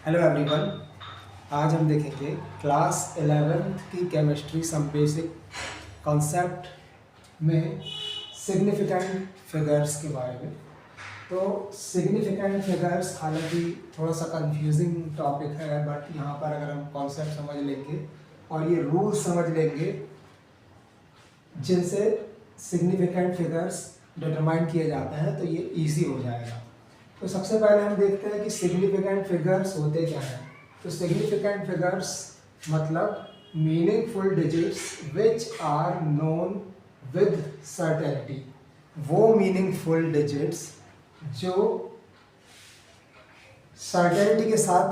Hello everyone. आज हम देखेंगे क्लास 11th की केमिस्ट्री सम बेसिक कॉन्सेप्ट में सिग्निफिकेंट फिगर्स के बारे में। तो सिग्निफिकेंट फिगर्स हालांकि थोड़ा सा कंफ्यूजिंग टॉपिक है, बट यहाँ पर अगर हम कॉन्सेप्ट समझ लेंगे और ये रूल समझ लेंगे जिनसे सिग्निफिकेंट फिगर्स डिटरमाइन किए जाते हैं, तो ये इजी हो जाएगा। तो सबसे पहले हम देखते हैं कि सिग्निफिकेंट फिगर्स होते क्या हैं। तो सिग्निफिकेंट फिगर्स मतलब meaningful digits which are known with certainty. वो मीनिंगफुल डिजिट्स जो सर्टेनिटी के साथ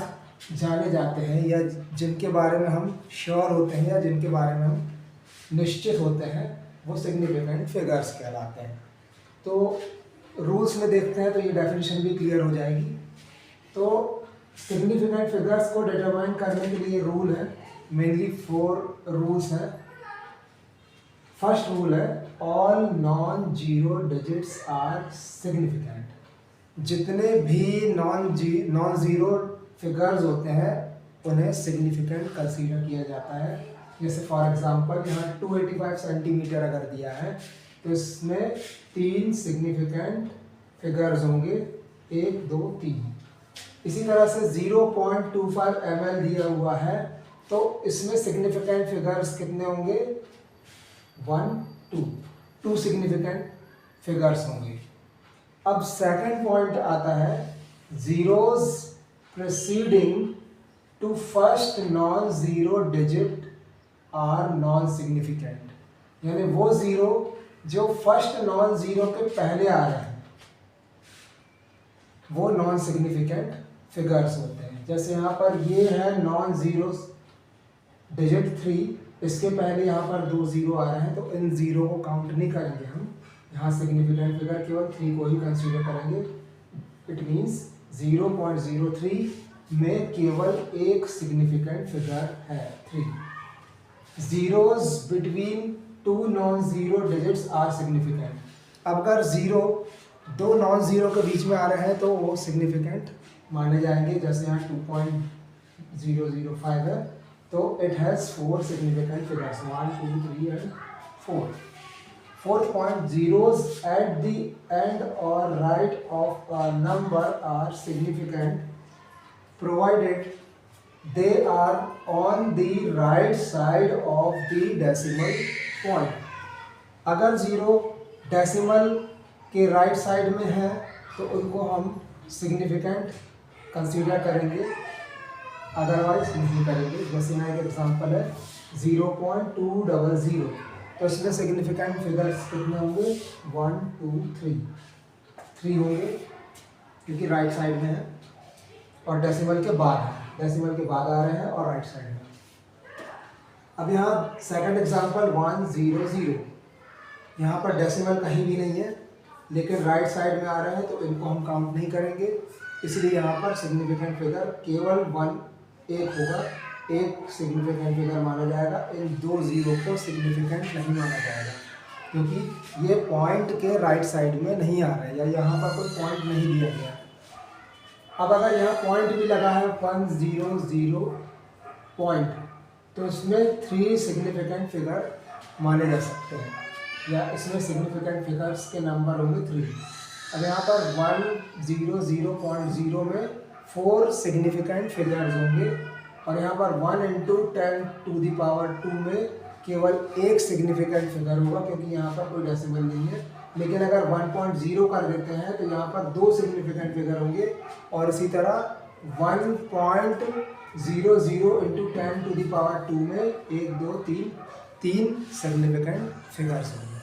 जाने जाते हैं या जिनके बारे में हम श्योर होते हैं या जिनके बारे में हम निश्चित होते हैं, वो सिग्निफिकेंट फिगर्स कहलाते हैं। तो रूल्स में देखते हैं तो ये डेफिनेशन भी क्लियर हो जाएगी। तो सिग्निफिकेंट फिगर्स को डिटरमाइन करने के लिए रूल है, मेनली 4 रूल्स हैं। फर्स्ट रूल है all non zero digits are significant. जितने भी नॉन जीरो फिगर्स होते हैं उन्हें सिग्निफिकेंट कंसीडर किया जाता है। जैसे फॉर एग्जांपल यहाँ 285 सेंटीमीटर अगर दिया है तो इसमें 3 सिग्निफिकेंट फिगर्स होंगे, 1 2 3। इसी तरह से 0.25 ml दिया हुआ है तो इसमें सिग्निफिकेंट फिगर्स कितने होंगे, 1 2 सिग्निफिकेंट फिगर्स होंगे। अब सेकंड पॉइंट आता है zeros preceding to first non zero digit are non significant. यानी वो जीरो जो फर्स्ट नॉन जीरो के पहले आ रहे हैं वो नॉन सिग्निफिकेंट फिगर्स होते हैं। जैसे यहाँ पर ये है नॉन जीरो डिजिट 3, इसके पहले यहाँ पर 2 जीरो आ रहे हैं तो इन जीरो को काउंट नहीं करेंगे हम। यहाँ सिग्निफिकेंट फिगर केवल 3 को ही कंसीडर करेंगे। इट मीन्स 0.03 में केवल एक सिग्निफिकेंट फिगर है 3। Zeros between 2 non zero digits are significant. अब अगर दो नॉन जीरो के बीच में आ रहे हैं तो वो सिग्निफिकेंट माने जाएंगे। जैसे यहाँ 2.005 है तो it has 4 significant figures, 1 2 3 and 4। 4 point zeros at the end or right of a number are significant provided they are on the right side of the decimal point। अगर जीरो डेसिमल के right side में है तो उनको हम significant consider करेंगे, otherwise नहीं करेंगे। जैसे यहाँ एक एग्जांपल है 0.200 तो इसमें सिग्निफिकेंट फिगर्स कितने होंगे, 1 2 3 होंगे क्योंकि राइट साइड में है और डेसिमल के बाद है, डेसिमल के बाद आ रहे हैं और राइट साइड में। अब यहाँ सेकंड एग्जांपल 100, यहाँ पर डेसिमल कहीं भी नहीं है लेकिन राइट साइड में आ रहे हैं तो इनको हम काउंट नहीं करेंगे, इसलिए यहाँ पर सिग्निफिकेंट फिगर केवल 1 होगा, एक सिग्निफिकेंट फिगर माना जाएगा। इन 2 जीरो को सिग्निफिकेंट नहीं माना जाएगा क्योंकि ये पॉइंट के राइट साइड में नहीं आ रहा है या यहाँ पर कोई पॉइंट नहीं दिया गया है। अब अगर यहाँ पॉइंट भी लगा है 100 पॉइंट तो इसमें 3 सिग्निफिकेंट फिगर माने जा सकते हैं या इसमें सिग्निफिकेंट फिगर्स के नंबर होंगे 3। अब यहाँ पर 100.0 में 4 सिग्निफिकेंट फिगर्स होंगे और यहाँ पर 1 × 10⁻² में केवल एक सिग्निफिकेंट फिगर होगा क्योंकि यहाँ पर कोई डेसिमल नहीं है। लेकिन अगर 1.0 कर देते हैं तो यहाँ पर 2 सिग्निफिकेंट फिगर होंगे और इसी तरह 1.00 × 10⁻² में 1 2 3 सिग्निफिकेंट फिगर्स होंगे।